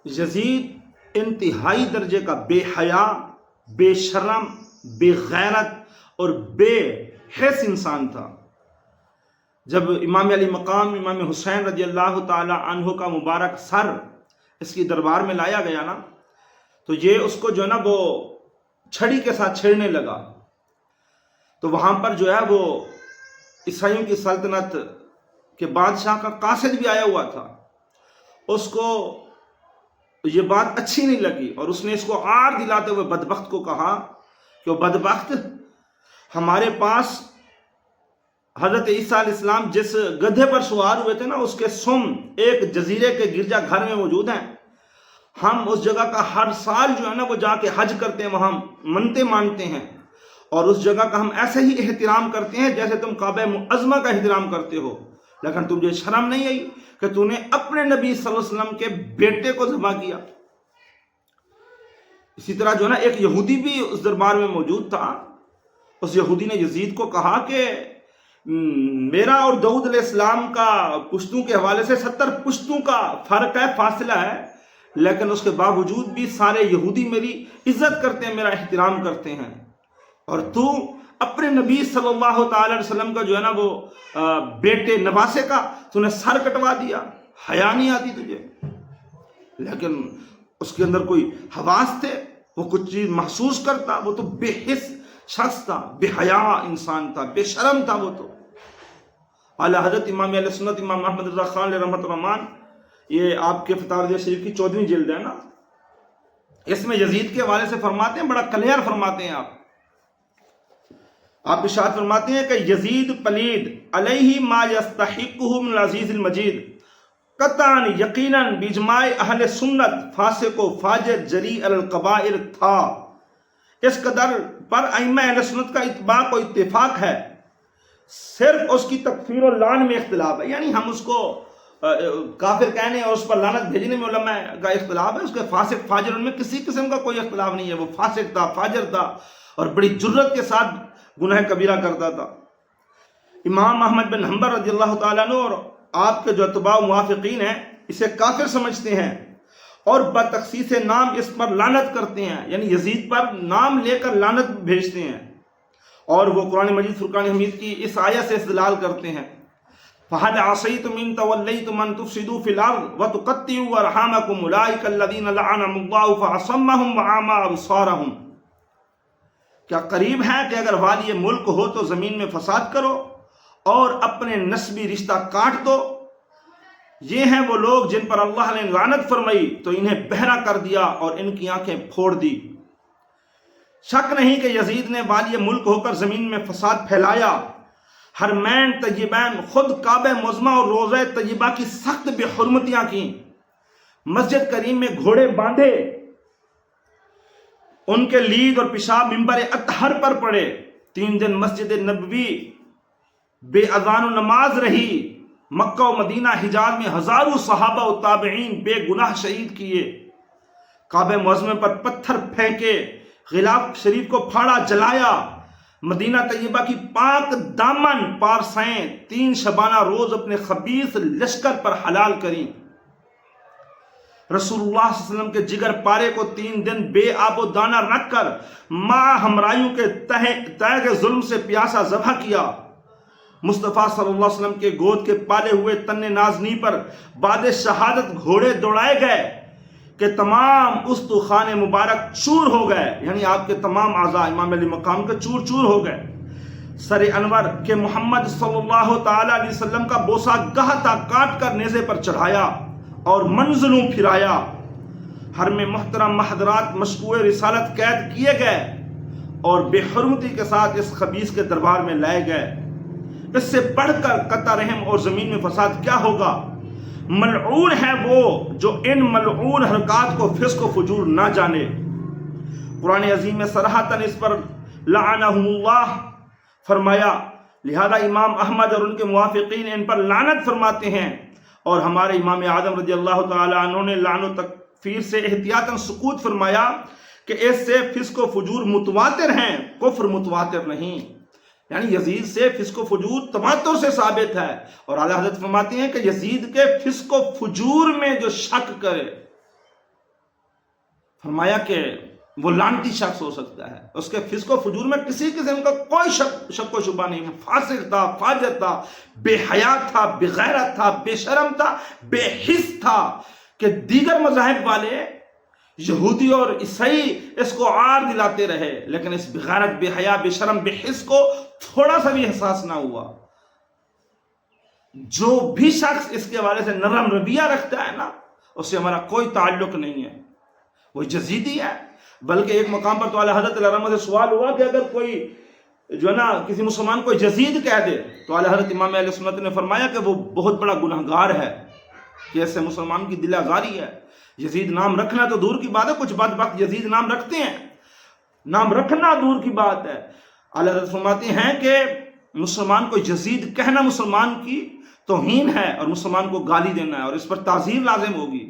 یزید انتہائی درجے کا بے حیا، بے شرم، بے غیرت اور بے حس انسان تھا۔ جب امام علی مقام امام حسین رضی اللہ تعالی عنہ کا مبارک سر اس کی دربار میں لایا گیا نا، تو یہ اس کو جو ہے نا وہ چھڑی کے ساتھ چھیڑنے لگا۔ تو وہاں پر جو ہے وہ عیسائیوں کی سلطنت کے بادشاہ کا قاصد بھی آیا ہوا تھا، اس کو یہ بات اچھی نہیں لگی اور اس نے اس کو آر دلاتے ہوئے بدبخت کو کہا کہ وہ بدبخت، ہمارے پاس حضرت عیسیٰ علیہ السلام جس گدھے پر سوار ہوئے تھے نا، اس کے سم ایک جزیرے کے گرجا گھر میں موجود ہیں۔ ہم اس جگہ کا ہر سال جو ہے نا وہ جا کے حج کرتے ہیں، وہاں منتیں مانتے ہیں، اور اس جگہ کا ہم ایسے ہی احترام کرتے ہیں جیسے تم کعبہ معظمہ کا احترام کرتے ہو، لیکن تمہیں شرم نہیں آئی کہ تو نے اپنے نبی صلی اللہ علیہ وسلم کے بیٹے کو ذبح کیا۔ اسی طرح جو ہے نا ایک یہودی بھی اس دربار میں موجود تھا، اس یہودی نے یزید کو کہا کہ میرا اور داؤد علیہ السلام کا پشتوں کے حوالے سے 70 پشتوں کا فرق ہے، فاصلہ ہے، لیکن اس کے باوجود بھی سارے یہودی میری عزت کرتے ہیں، میرا احترام کرتے ہیں، اور تو اپنے نبی صلی اللہ تعالی علیہ وسلم کا جو ہے نا وہ بیٹے نواسے کا تو نے سر کٹوا دیا، حیا نہیں آتی تجھے؟ لیکن اس کے اندر کوئی حواس تھے، وہ کچھ چیز محسوس کرتا، وہ تو بے حس شخص تھا، بے حیا انسان تھا، بے شرم تھا وہ تو۔ اعلیٰ حضرت امام اہل سنت امام احمد رضا خان علیہ رحمۃ الرحمان، یہ آپ کے فتاوی رضیہ شریف کی 14ویں جلد ہے نا، اس میں یزید کے حوالے سے فرماتے ہیں، بڑا کلیئر فرماتے ہیں آپ ارشاد فرماتے ہیں کہ یزید پلید علیہ ما یستحقہ من العزیز المجید، قطعاً یقیناً باجماع اہل سنت فاسق و فاجر جری علی القبائر تھا۔ اس قدر پر ائمہ اہل سنت کا اتباق و اتفاق ہے، صرف اس کی تکفیر و لعن میں اختلاف ہے، یعنی ہم اس کو کافر کہنے اور اس پر لعنت بھیجنے میں علماء کا اختلاف ہے، اس کے فاسق فاجر ان میں کسی قسم کا کوئی اختلاف نہیں ہے، وہ فاسق تھا، فاجر تھا، اور بڑی جرت کے ساتھ گناہ کبیرہ کرتا تھا۔ امام احمد بن حنبل رضی اللہ تعالیٰ عنہ اور آپ کے جو اتباع و موافقین ہیں اسے کافر سمجھتے ہیں اور بتخصیص نام اس پر لعنت کرتے ہیں، یعنی یزید پر نام لے کر لعنت بھیجتے ہیں، اور وہ قرآن مجید فرقان حمید کی اس آیت سے استدلال کرتے ہیں، فَهَلْ عَصَيْتُمْ إِن تَوَلَّيْتُمْ أَن تُفْسِدُوا فِي الْأَرْضِ وَتُقَطِّعُوا أَرْحَامَكُمْ أُولَٰئِكَ الَّذِينَ لَعَنَهُمُ اللَّهُ فَأَصَمَّهُمْ وَأَعْمَىٰ أَبْصَارَهُمْ۔ کیا قریب ہے کہ اگر والی ملک ہو تو زمین میں فساد کرو اور اپنے نسبی رشتہ کاٹ دو؟ یہ ہیں وہ لوگ جن پر اللہ نے لعنت فرمائی تو انہیں بہرا کر دیا اور ان کی آنکھیں پھوڑ دی۔ شک نہیں کہ یزید نے والی ملک ہو کر زمین میں فساد پھیلایا، حرمین طیبین خود کعبہ معظمہ اور روضہ طیبہ کی سخت بے حرمتیاں کی، مسجد کریم میں گھوڑے باندھے، ان کے لید اور پیشاب منبر اطہر پر پڑے، 3 دن مسجد نبوی بے اذان و نماز رہی، مکہ و مدینہ حجاز میں ہزاروں صحابہ و تابعین بے گناہ شہید کیے، کعبہ معظمہ پر پتھر پھینکے، غلاف شریف کو پھاڑا جلایا، مدینہ طیبہ کی پاک دامن پارسائیں 3 شبانہ روز اپنے خبیث لشکر پر حلال کریں، رسول اللہ صلی اللہ علیہ وسلم کے جگر پارے کو 3 دن بے آب و دانہ رکھ کر ماں ہمرایوں کے تہہ ظلم سے پیاسا ذبح کیا، مصطفیٰ صلی اللہ علیہ وسلم کے گود کے پالے ہوئے تن نازنی پر بعد شہادت گھوڑے دوڑائے گئے کہ تمام استخوان مبارک چور ہو گئے، یعنی آپ کے تمام اعضاء امام علی مقام کے چور چور ہو گئے، سر انور کے محمد صلی اللہ تعالی علیہ وسلم کا بوسہ گاہ تھا کاٹ کر نیزے پر چڑھایا اور منزلوں پھرایا، حرم محترم محضرات مشکوع رسالت قید کیے گئے اور بے حرمتی کے ساتھ اس خبیث کے دربار میں لائے گئے۔ اس سے بڑھ کر قطع رحم اور زمین میں فساد کیا ہوگا؟ ملعون ہے وہ جو ان ملعون حرکات کو فسق و فجور نہ جانے۔ قرآن عظیم میں صراحتاً اس پر لعنہم اللہ فرمایا، لہذا امام احمد اور ان کے موافقین ان پر لعنت فرماتے ہیں، اور ہمارے امام اعظم رضی اللہ تعالی عنہ نے لعن و تکفیر سے احتیاطاً سکوت فرمایا کہ اس سے فسق و فجور متواتر ہیں، کفر متواتر نہیں، یعنی یزید سے فسق و فجور تواتر سے ثابت ہے، اور اعلیٰ حضرت فرماتے ہیں کہ یزید کے فسق و فجور میں جو شک کرے فرمایا کہ وہ لعنتی شخص ہو سکتا ہے، اس کے فسق و فجور میں کسی قسم کا کوئی شک و شبہ نہیں، وہ فاسق تھا، فاجر تھا، بے حیا تھا، بے غیرت تھا، بے شرم تھا، بے حس تھا، کہ دیگر مذاہب والے یہودی اور عیسائی اس کو عار دلاتے رہے، لیکن اس بے غیرت، بے حیا، بے شرم، بے حس کو تھوڑا سا بھی احساس نہ ہوا۔ جو بھی شخص اس کے حوالے سے نرم رویہ رکھتا ہے نا، اس سے ہمارا کوئی تعلق نہیں ہے، وہ یزیدی ہے۔ بلکہ ایک مقام پر تو اعلیٰ حضرت علیہ رحمۃ سے سوال ہوا کہ اگر کوئی جو ہے نا کسی مسلمان کو یزید کہہ دے تو اعلیٰ حضرت امام اہل سنت نے فرمایا کہ وہ بہت بڑا گنہگار ہے، کہ ایسے مسلمان کی دل آزاری ہے۔ یزید نام رکھنا تو دور کی بات ہے، کچھ بدبخت یزید نام رکھتے ہیں، نام رکھنا دور کی بات ہے۔ اعلیٰ حضرت فرماتے ہیں کہ مسلمان کو یزید کہنا مسلمان کی توہین ہے، اور مسلمان کو گالی دینا ہے، اور اس پر تعزیر لازم ہوگی۔